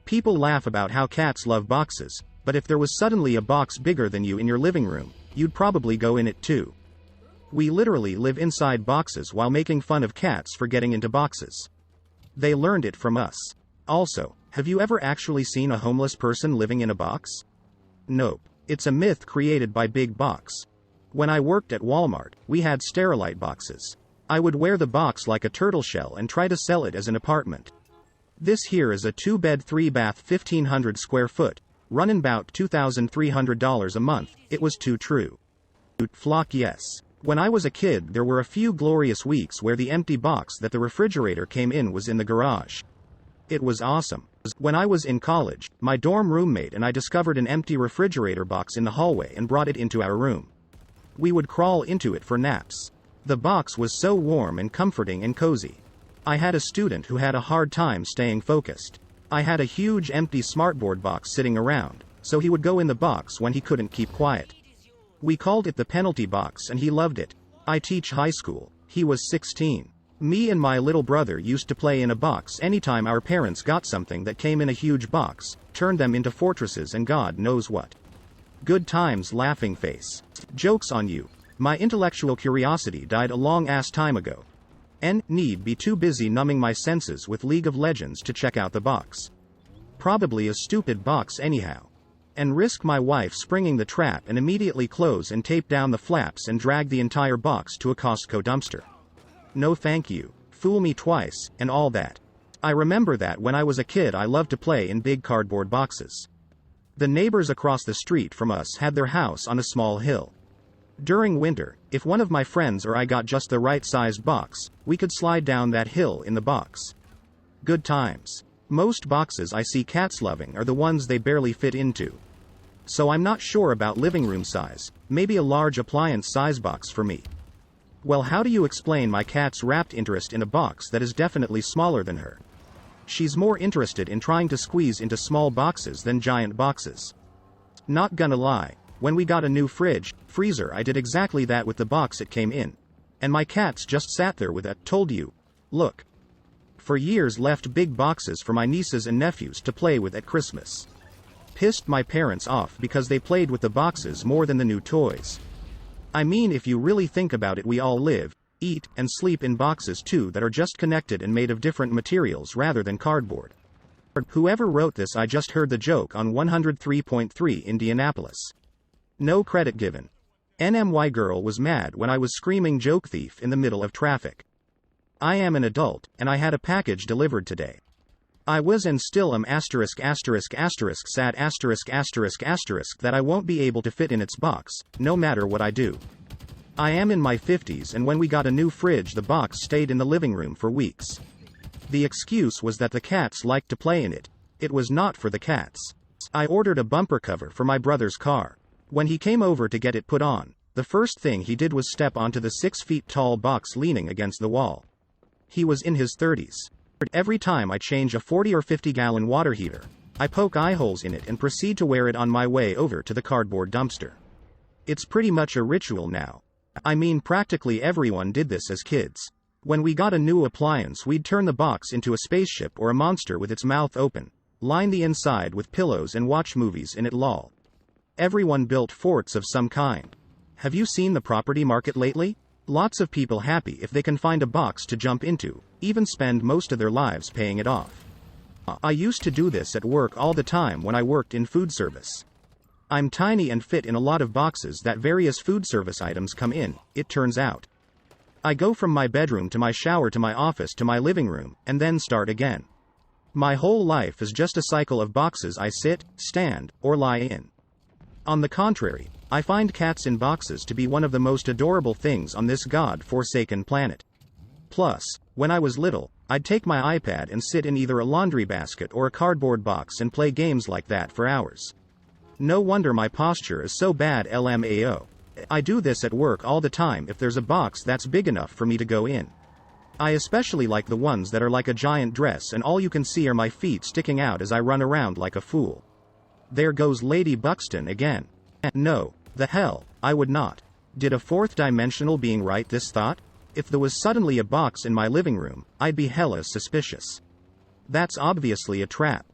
People laugh about how cats love boxes, but if there was suddenly a box bigger than you in your living room, you'd probably go in it too. We literally live inside boxes while making fun of cats for getting into boxes. They learned it from us. Also, have you ever actually seen a homeless person living in a box? Nope. It's a myth created by Big Box. When I worked at Walmart, we had Sterilite boxes. I would wear the box like a turtle shell and try to sell it as an apartment. This here is a 2-bed 3-bath 1,500 square foot, runnin' bout $2,300 a month. It was too true. Flock yes. When I was a kid there were a few glorious weeks where the empty box that the refrigerator came in was in the garage. It was awesome. When I was in college, my dorm roommate and I discovered an empty refrigerator box in the hallway and brought it into our room. We would crawl into it for naps. The box was so warm and comforting and cozy. I had a student who had a hard time staying focused. I had a huge empty smartboard box sitting around, so he would go in the box when he couldn't keep quiet. We called it the penalty box and he loved it. I teach high school. He was 16. Me and my little brother used to play in a box anytime our parents got something that came in a huge box, turned them into fortresses and God knows what. Good times, laughing face. Joke's on you. My intellectual curiosity died a long-ass time ago. Need be too busy numbing my senses with League of Legends to check out the box. Probably a stupid box anyhow. And risk my wife springing the trap and immediately close and tape down the flaps and drag the entire box to a Costco dumpster. No thank you. Fool me twice, and all that. I remember that when I was a kid I loved to play in big cardboard boxes. The neighbors across the street from us had their house on a small hill. During winter, if one of my friends or I got just the right sized box, we could slide down that hill in the box. Good times. Most boxes I see cats loving are the ones they barely fit into. So I'm not sure about living room size, maybe a large appliance size box for me. Well, how do you explain my cat's rapt interest in a box that is definitely smaller than her? She's more interested in trying to squeeze into small boxes than giant boxes. Not gonna lie, when we got a new freezer I did exactly that with the box it came in. And my cats just sat there with it, told you. Look. For years left big boxes for my nieces and nephews to play with at Christmas. Pissed my parents off because they played with the boxes more than the new toys. I mean, if you really think about it, we all live, eat, and sleep in boxes too that are just connected and made of different materials rather than cardboard. Whoever wrote this, I just heard the joke on 103.3 Indianapolis. No credit given. NMY girl was mad when I was screaming joke thief in the middle of traffic. I am an adult, and I had a package delivered today. I was and still am sad that I won't be able to fit in its box, no matter what I do. I am in my 50s and when we got a new fridge the box stayed in the living room for weeks. The excuse was that the cats liked to play in it. It was not for the cats. I ordered a bumper cover for my brother's car. When he came over to get it put on, the first thing he did was step onto the 6 feet tall box leaning against the wall. He was in his 30s. Every time I change a 40 or 50 gallon water heater, I poke eye holes in it and proceed to wear it on my way over to the cardboard dumpster. It's pretty much a ritual now. I mean, practically everyone did this as kids. When we got a new appliance we'd turn the box into a spaceship or a monster with its mouth open, line the inside with pillows and watch movies in it lol. Everyone built forts of some kind. Have you seen the property market lately? Lots of people happy if they can find a box to jump into, even spend most of their lives paying it off. I used to do this at work all the time when I worked in food service. I'm tiny and fit in a lot of boxes that various food service items come in, it turns out. I go from my bedroom to my shower to my office to my living room, and then start again. My whole life is just a cycle of boxes I sit, stand, or lie in. On the contrary, I find cats in boxes to be one of the most adorable things on this god-forsaken planet. Plus, when I was little, I'd take my iPad and sit in either a laundry basket or a cardboard box and play games like that for hours. No wonder my posture is so bad, LMAO. I do this at work all the time if there's a box that's big enough for me to go in. I especially like the ones that are like a giant dress and all you can see are my feet sticking out as I run around like a fool. There goes Lady Buxton again. No, the hell, I would not. Did a fourth dimensional being write this thought? If there was suddenly a box in my living room, I'd be hella suspicious. That's obviously a trap.